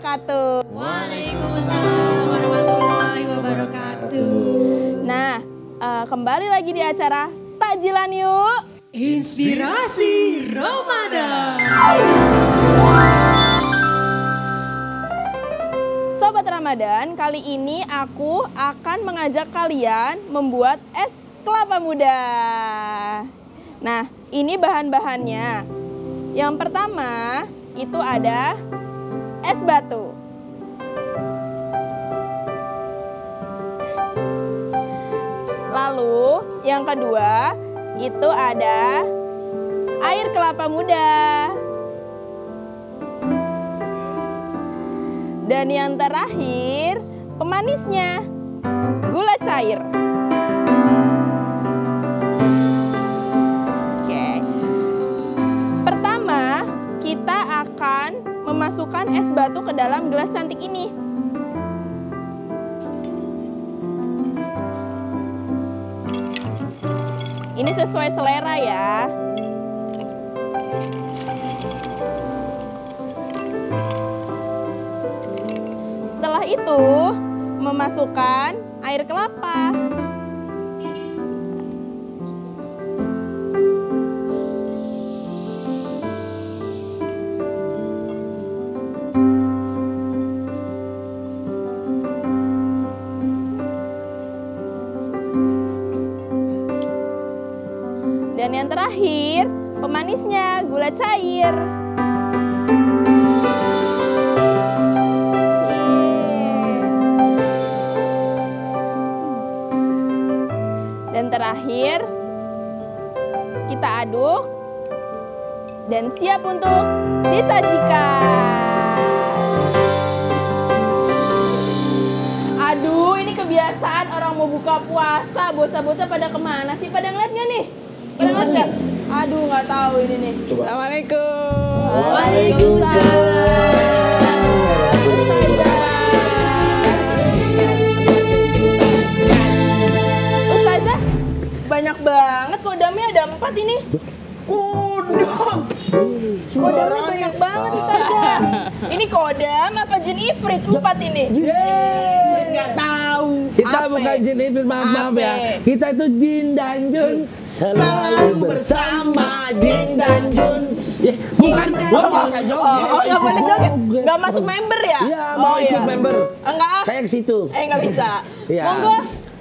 wabarakatuh. Waalaikumsalam warahmatullahi wabarakatuh. Nah, kembali lagi di acara Takjilan Yuk. Inspirasi Ramadan. Sobat Ramadan, kali ini aku akan mengajak kalian membuat es kelapa muda. Nah, ini bahan-bahannya. Yang pertama, itu ada es batu. Lalu, yang kedua, itu ada air kelapa muda. Dan yang terakhir, pemanisnya, gula cair. Oke. Pertama, kita akan memasukkan es batu ke dalam gelas cantik ini. Ini sesuai selera ya. Setelah itu, memasukkan air kelapa. Dan yang terakhir, pemanisnya, gula cair. Dan terakhir, kita aduk dan siap untuk disajikan. Aduh, ini kebiasaan orang mau buka puasa, bocah-bocah pada kemana sih? Pada ngeliat nggak nih? Pada ngeliat nggak? Aduh, nggak tahu ini nih. Coba. Assalamualaikum. Waalaikumsalam. Ustazah, banyak banget kodamnya, ada 4 ini. Kodam. Kodamnya banyak banget Ustazah. Ini kodam apa jin ifrit 4 ini? Nggak tahu. Kita Apa? bukan jin ifrit, maaf Apa? ya. Kita itu Jin dan Jun selalu bersama Jin dan Jun. Bukan. Lo nggak usah joget. Oh, nggak boleh joget? Nggak masuk member ya? Iya, mau Oh, ikut iya. member. Enggak ah. Kayak ke situ. Nggak bisa. Iya. Monggo,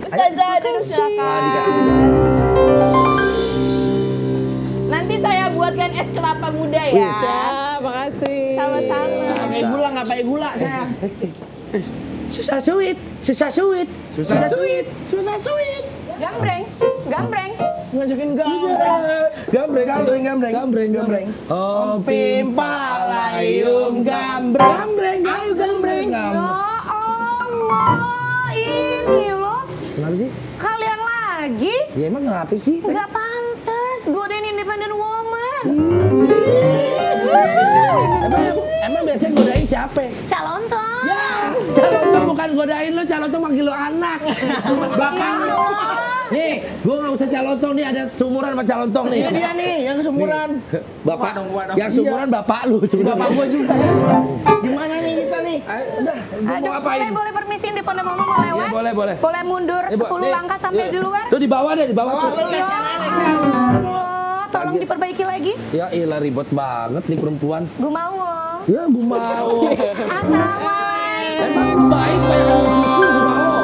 Ustazah duduk Ah, silakan. dikasih. Nanti saya buatkan es kelapa muda ya. Makasih. Sama-sama. Nggak pakai gula saya. Susah sweet, susah sweet, susah sweet. Susah sweet. Gambreng, gambreng. Ngajakin gambreng. Gambreng, Gambreng. Oh, Pimpalayum gambreng. Gambreng, Ayo gambreng. Ya Allah, ini loh. Kenapa sih? Kalian lagi? Ya emang kenapa sih? Nggak pantas godain independent woman. Emang biasanya godain siapa? Calonton. Ya, calonton bukan godain lo, calonton manggil lo anak. Bapak lo. Nih, gua nggak usah calonton nih, ada seumuran sama calonton nih. Ini dia nih yang kesemuran. Bapak, Gua dong. yang seumuran bapak lu sebenarnya. Bapak gua juga. Gimana nih kita nih? Udah, gua mau ngapain? Boleh permisi independent woman mau lewat? Iya, boleh, boleh. Boleh mundur 10 langkah sampai di luar? Tuh di bawah deh, di bawah tuh. Ya Allah, tolong diperbaiki lagi. Ya ilah ribet banget nih perempuan. Gue mau. Ya gua mau. Assalamualaikum. Emang lu baik banyak susu gua mau.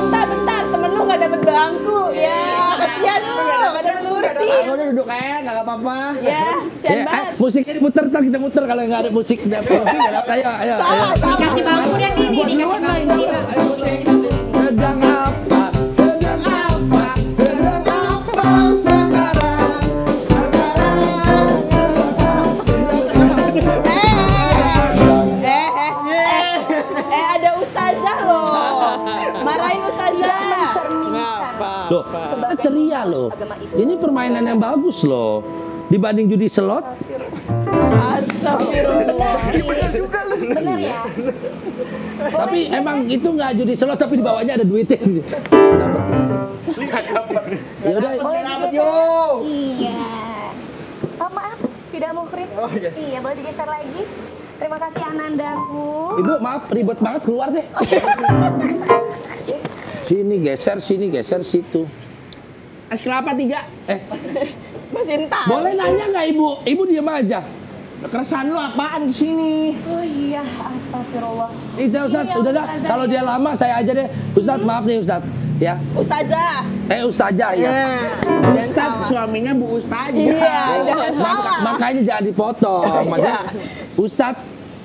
Bentar, temen lu nggak dapet bangku. Ya, kasihan lu, nggak dapet kursi. Aku udah duduk aja, nggak apa-apa. Ya, kasihan banget. Musiknya diputer, ntar kita muter kalau nggak ada musik. Ayo. Salah. Dikasih bangku dan ini, dikasih bangku ini. Sedang apa? Sedang apa? Sedang apa sekarang? Ada ustazah loh. Marahin ustazah. Loh, kita ceria loh. Ini permainan yang bagus loh. Dibanding judi slot. Astagfirullah. Bener ya? Tapi emang itu nggak judi slot, tapi di bawahnya ada duitnya. Dapat. Ya udah. Boleh Dapat digeser? yo. Iya. Oh maaf, tidak muhrim. Oh, iya. Iya, boleh digeser lagi. Terima kasih Anandaku. Ibu maaf ribet banget keluar deh. Sini geser situ. Es kelapa 3. Mesin tahu. Boleh nanya nggak Ibu? Ibu diam aja. Keresahan lu apaan di sini? Oh iya, astagfirullah. Itu Ustaz, Iya, udah dah. Ustazah. Kalau dia lama saya aja deh. Ustaz maaf nih Ustaz. Ya. Ustazah. Ustazah ya. Ustaz suaminya Bu Ustazah. Iya, jangan salah. Makanya jangan dipotong. Maksudnya Ustaz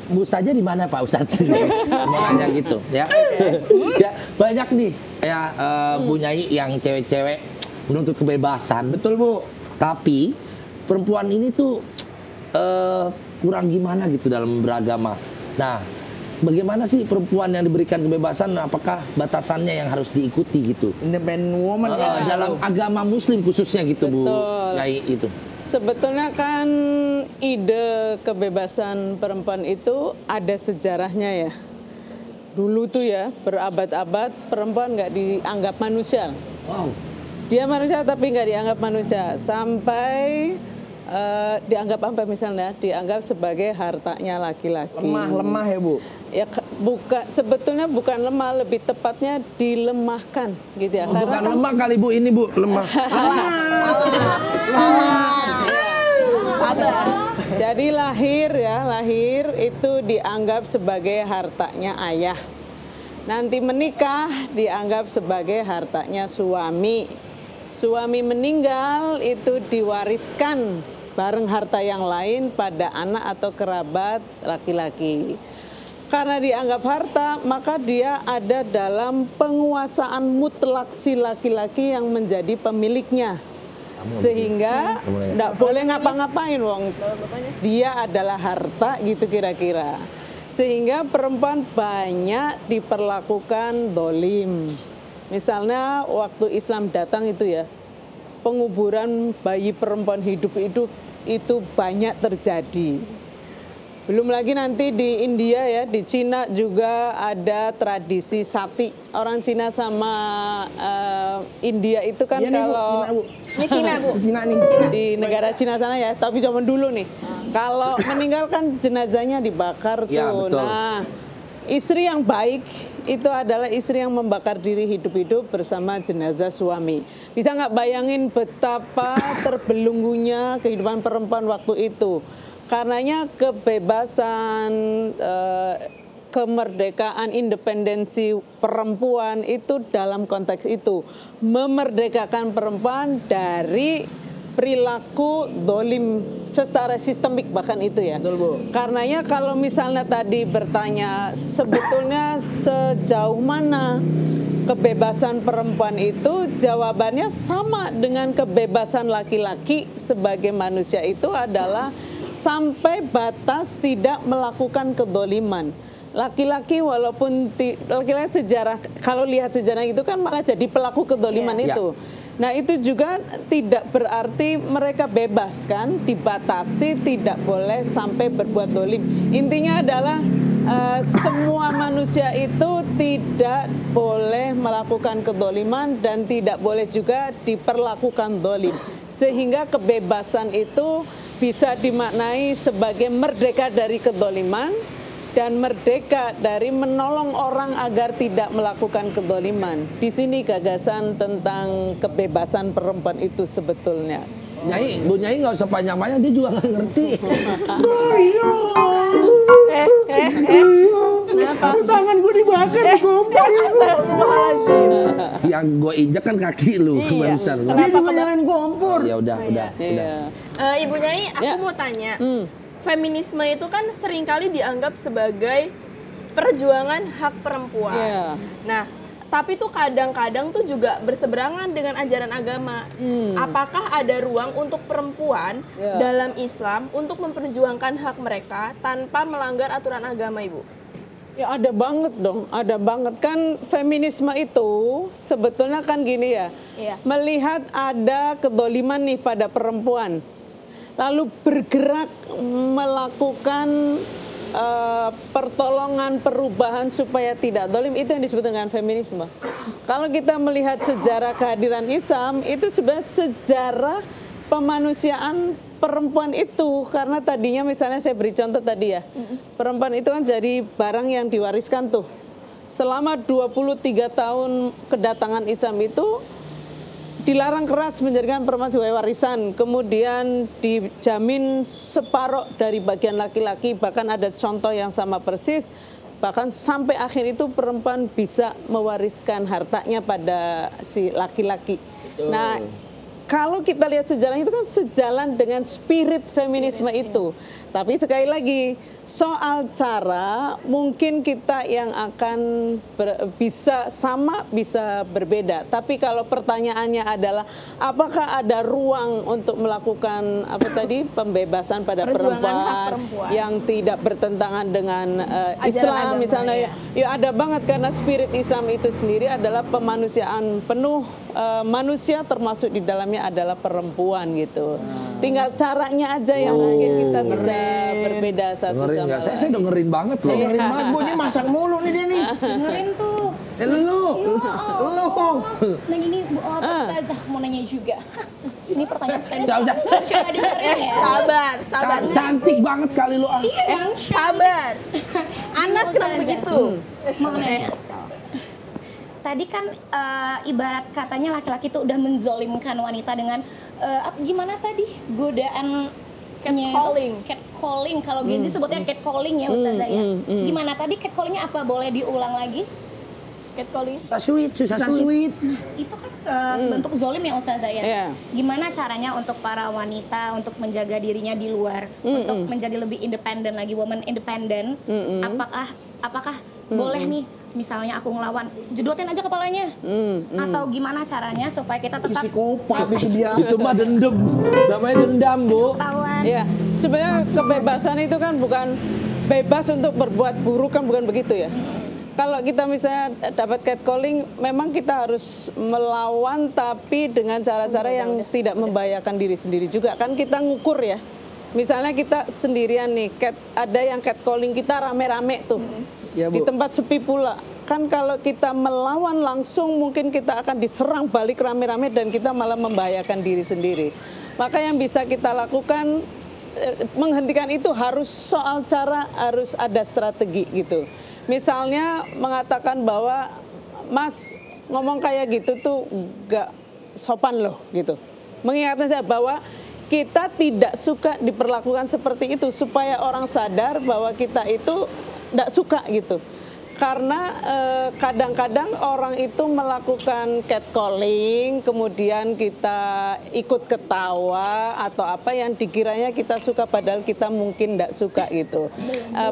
Bu Ustazah di mana Pak Ustaz? Makanya gitu ya. Ya banyak nih ya Bu Nyai yang cewek-cewek menuntut kebebasan. Betul Bu. Tapi perempuan ini tuh kurang gimana gitu dalam beragama. Nah, bagaimana sih perempuan yang diberikan kebebasan? Apakah batasannya yang harus diikuti gitu? Independent woman Dalam agama Muslim khususnya gitu Bu Betul. Nyai itu. Sebetulnya kan ide kebebasan perempuan itu ada sejarahnya ya. Dulu tuh ya, berabad-abad perempuan nggak dianggap manusia. Wow. Dia manusia tapi nggak dianggap manusia. Sampai dianggap apa misalnya? Dianggap sebagai hartanya laki-laki. Lemah ya Bu. Ya sebetulnya bukan lemah, lebih tepatnya dilemahkan gitu ya. Bukan lemah kali Bu, ini Bu, lemah. Jadi lahir itu dianggap sebagai hartanya ayah. Nanti menikah dianggap sebagai hartanya suami. Suami meninggal itu diwariskan bareng harta yang lain pada anak atau kerabat laki-laki. Karena dianggap harta, maka dia ada dalam penguasaan mutlak si laki-laki yang menjadi pemiliknya. Sehingga tidak boleh ngapa-ngapain, wong. Dia adalah harta gitu kira-kira. Sehingga perempuan banyak diperlakukan dolim. Misalnya waktu Islam datang itu ya, penguburan bayi perempuan hidup itu banyak terjadi. Belum lagi nanti di India ya, di Cina juga ada tradisi sati. Orang Cina sama India itu kan Iya nih, Bu. kalau Cina, Bu. Ini Cina, Bu. Cina nih. di negara Cina sana ya, tapi zaman dulu nih. Kalau meninggal kan jenazahnya dibakar tuh. Ya, betul. Nah, istri yang baik itu adalah istri yang membakar diri hidup-hidup bersama jenazah suami. Bisa nggak bayangin betapa terbelunggunya kehidupan perempuan waktu itu? Karenanya kebebasan, kemerdekaan, independensi perempuan itu dalam konteks itu. Memerdekakan perempuan dari perilaku dolim secara sistemik bahkan itu ya. Betul Bu. Karenanya kalau misalnya tadi bertanya sebetulnya sejauh mana kebebasan perempuan itu, jawabannya sama dengan kebebasan laki-laki sebagai manusia itu adalah sampai batas tidak melakukan kedoliman. Laki-laki walaupun laki-laki sejarah, kalau lihat sejarah itu kan malah jadi pelaku kedoliman itu. Nah itu juga tidak berarti mereka bebas kan, dibatasi tidak boleh sampai berbuat dolim. Intinya adalah semua manusia itu tidak boleh melakukan kedoliman dan tidak boleh juga diperlakukan dolim. Sehingga kebebasan itu bisa dimaknai sebagai merdeka dari kedoliman dan merdeka dari menolong orang agar tidak melakukan kedoliman. Di sini gagasan tentang kebebasan perempuan itu sebetulnya. Nyai, Bu Nyai nggak usah panjang-panjang, dia juga nggak ngerti. Kenapa? Tangan gue dibakar di kompor. Yang gue injak kan kaki lu, Iya. barusan. Dia juga nyalain kompor. Ya udah. Iya. Ibu Nyai, aku Ya. mau tanya. Feminisme itu kan seringkali dianggap sebagai perjuangan hak perempuan. Iya. Nah, tapi tuh kadang-kadang tuh juga berseberangan dengan ajaran agama. Apakah ada ruang untuk perempuan Ya. dalam Islam untuk memperjuangkan hak mereka tanpa melanggar aturan agama, Ibu? Ya ada banget dong, ada banget. Kan feminisme itu sebetulnya kan gini ya, Iya. melihat ada kedoliman nih pada perempuan, lalu bergerak melakukan pertolongan, perubahan supaya tidak dolim, itu yang disebut dengan feminisme. Kalau kita melihat sejarah kehadiran Islam, itu sebenarnya sejarah pemanusiaan perempuan itu, karena tadinya misalnya saya beri contoh tadi ya, perempuan itu kan jadi barang yang diwariskan tuh. Selama 23 tahun kedatangan Islam itu dilarang keras menjadikan perempuan sebagai warisan, kemudian dijamin separuh dari bagian laki-laki, bahkan ada contoh yang sama persis, bahkan sampai akhir itu perempuan bisa mewariskan hartanya pada si laki-laki. Nah, kalau kita lihat sejarah itu kan sejalan dengan spirit feminisme itu. Tapi sekali lagi, soal cara mungkin kita yang akan bisa sama, bisa berbeda. Tapi kalau pertanyaannya adalah apakah ada ruang untuk melakukan apa tadi pembebasan pada perempuan yang tidak bertentangan dengan Islam agama, misalnya ya ada banget, karena spirit Islam itu sendiri adalah pemanusiaan penuh, manusia termasuk di dalamnya adalah perempuan gitu. Tinggal caranya aja yang mungkin kita bisa berbeda satu Dengerin sama nggak? lain. Saya dengerin banget loh. Dengerin banget, Bu. Ini masak mulu nih dia nih. Dengerin tuh. Lu. Nah ini Bu Ustazah mau nanya juga. Ini pertanyaan sekali. Nggak usah. Coba dengerin ya. Sabar, sabar. Cantik banget kali lu. Sabar. Anas kenapa begitu? Mau nanya. Tadi kan ibarat katanya laki-laki itu udah menzolimkan wanita dengan gimana tadi godaan catcalling kalau Genzi sebutnya catcalling ya Ustazah ya. Gimana tadi catcallingnya apa, boleh diulang lagi? Catcalling. Susah sweet. Nah, itu kan sebentuk zolim ya Ustazah ya. Iya. Gimana caranya untuk para wanita untuk menjaga dirinya di luar, untuk menjadi lebih independen lagi, woman independent? Apakah boleh nih misalnya aku ngelawan, jedotin aja kepalanya, atau gimana caranya supaya kita tetap Psikopat itu dia. Itu mah dendam. Namanya dendam, Bu. ketahuan? Ya, sebenarnya kebebasan itu kan bukan bebas untuk berbuat buruk, kan bukan begitu ya. Kalau kita misalnya dapat catcalling, memang kita harus melawan tapi dengan cara-cara yang tidak membahayakan diri sendiri juga. Kan kita ngukur ya. Misalnya kita sendirian nih, ada yang catcalling kita rame-rame tuh. Ya, Bu. Di tempat sepi pula. Kan kalau kita melawan langsung mungkin kita akan diserang balik rame-rame dan kita malah membahayakan diri sendiri. Maka yang bisa kita lakukan menghentikan itu harus soal cara, harus ada strategi gitu. Misalnya mengatakan bahwa Mas ngomong kayak gitu tuh gak sopan loh gitu. Mengingatkan saya bahwa kita tidak suka diperlakukan seperti itu supaya orang sadar bahwa kita itu tidak suka gitu. Karena kadang-kadang orang itu melakukan catcalling, kemudian kita ikut ketawa atau apa yang dikiranya kita suka padahal kita mungkin tidak suka gitu.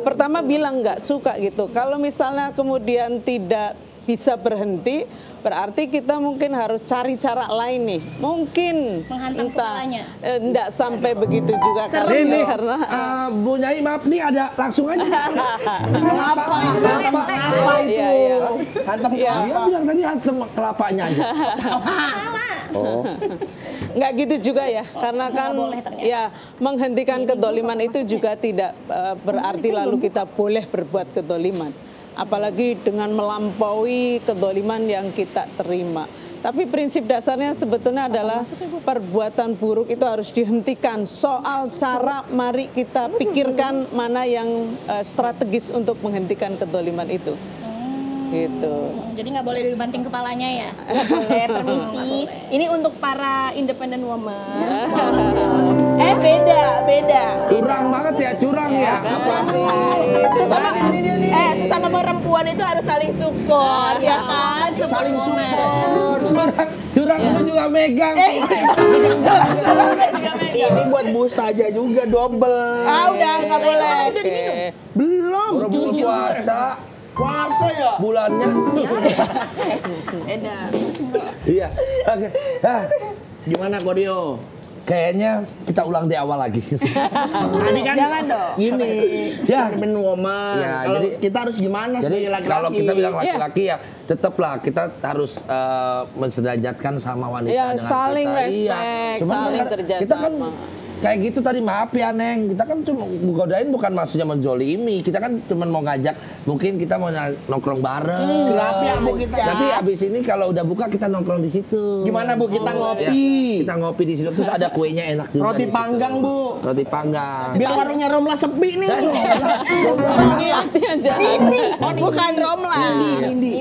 Pertama bilang nggak suka gitu. Kalau misalnya kemudian tidak bisa berhenti, berarti kita mungkin harus cari cara lain nih. Mungkin Menghantam kepalanya. Enggak sampai begitu juga karena Bu Nyai maaf nih ada langsung aja. Kelapa itu. Iya. Hantam Dia kelapa. bilang tadi hantam kelapanya aja. Oh. nggak gitu juga ya, karena kan boleh ternyata. ya menghentikan kedoliman itu juga tidak berarti lalu kita boleh berbuat kedoliman. Apalagi dengan melampaui kedoliman yang kita terima. Tapi prinsip dasarnya sebetulnya adalah perbuatan buruk itu harus dihentikan. Soal cara, mari kita pikirkan mana yang strategis untuk menghentikan kedoliman itu. Gitu. Jadi nggak boleh dibanting kepalanya ya. Permisi. Ini untuk para independent woman. Beda. Curang banget ya, curang ya. Sesama perempuan itu harus saling support, ya kan? Saling support. Curang lu juga megang. Ini buat Bu Ustazah juga double. Udah nggak boleh. Belum. Bulan puasa. Puasa ya? Bulannya. Beda. Iya. Oke. Gimana Koryo? Kayaknya kita ulang di awal lagi. Tadi kan Jangan dong. gini, Ya. independent woman. Ya, Kalau jadi- kita harus gimana Jadi sebagai laki-laki? kalau kita bilang laki-laki ya tetaplah kita harus mensederajatkan sama wanita Ya, dengan saling kita. respect, Cuman saling kan kerja kita kan sama. kayak gitu tadi maaf ya Neng, kita kan cuma godain bukan maksudnya menzolimi, kita kan cuma mau ngajak, mungkin kita mau nongkrong bareng. Gelap ya Bu kita. Nanti abis ini kalau udah buka kita nongkrong di situ. Gimana Bu kita Ya, ngopi? kita ngopi di situ terus ada kuenya enak juga. Roti di situ. panggang Bu. Roti panggang. Biar warungnya Romla sepi nih. Niatnya jahat. Bukan Romla. Indi.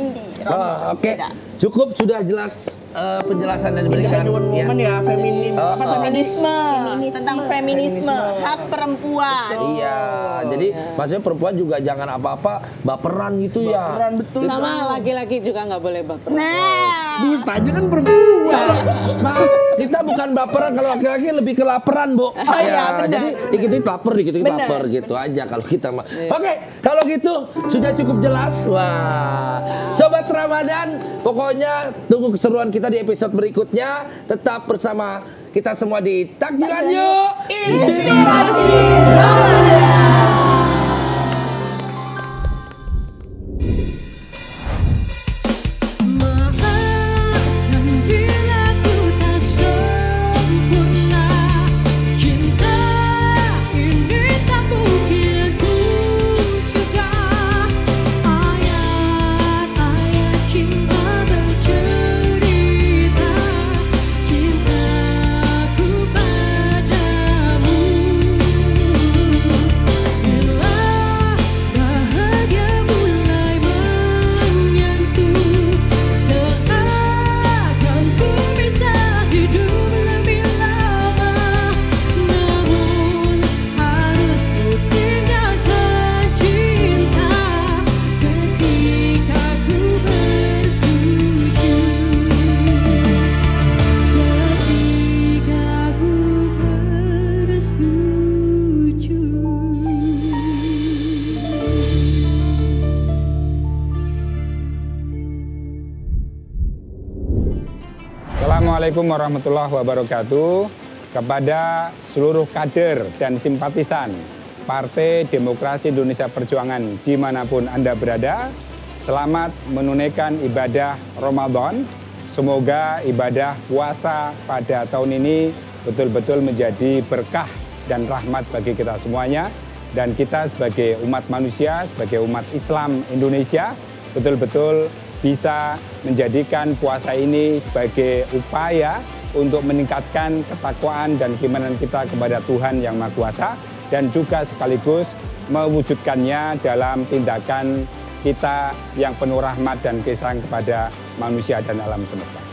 Oh, oke. Cukup sudah jelas penjelasan yang diberikan. Woman ya, feminim. Apa Feminisme, tentang feminisme, hak perempuan. Iya, jadi maksudnya perempuan juga jangan apa-apa baperan gitu ya. Baperan, betul. Sama laki-laki juga nggak boleh baper. Nah, Bu Ustaznya kan perempuan. Maaf, kita bukan baperan, kalau laki-laki lebih kelaparan, Bu. iya, benar. Jadi dikit-dikit lapar, dikit-dikit Benar. lapar gitu aja kalau kita mah. Oke, kalau gitu sudah cukup jelas. Wah. Sobat Ramadan, pokoknya tunggu keseruan kita di episode berikutnya. Tetap bersama kita semua di Takjilan Yuk Inspirasi Ramadan. Maafkan bila ku tak sempurna, cinta ini tak mungkin ku juga. Ayat-ayat cinta bercerita cintaku padamu. Bila bahagia mulai menyentuh, seakan ku bisa hidup lebih lama. Namun harus ku tinggalkan cinta ketika ku bersetuju. Ketika ku bersetuju. Assalamualaikum warahmatullahi wabarakatuh. Kepada seluruh kader dan simpatisan Partai Demokrasi Indonesia Perjuangan dimanapun Anda berada, selamat menunaikan ibadah Ramadan. Semoga ibadah puasa pada tahun ini betul-betul menjadi berkah dan rahmat bagi kita semuanya. Dan kita sebagai umat manusia, sebagai umat Islam Indonesia, betul-betul bisa menjadikan puasa ini sebagai upaya untuk meningkatkan ketakwaan dan keimanan kita kepada Tuhan Yang Maha Kuasa, dan juga sekaligus mewujudkannya dalam tindakan kita yang penuh rahmat dan kasih sayang kepada manusia dan alam semesta.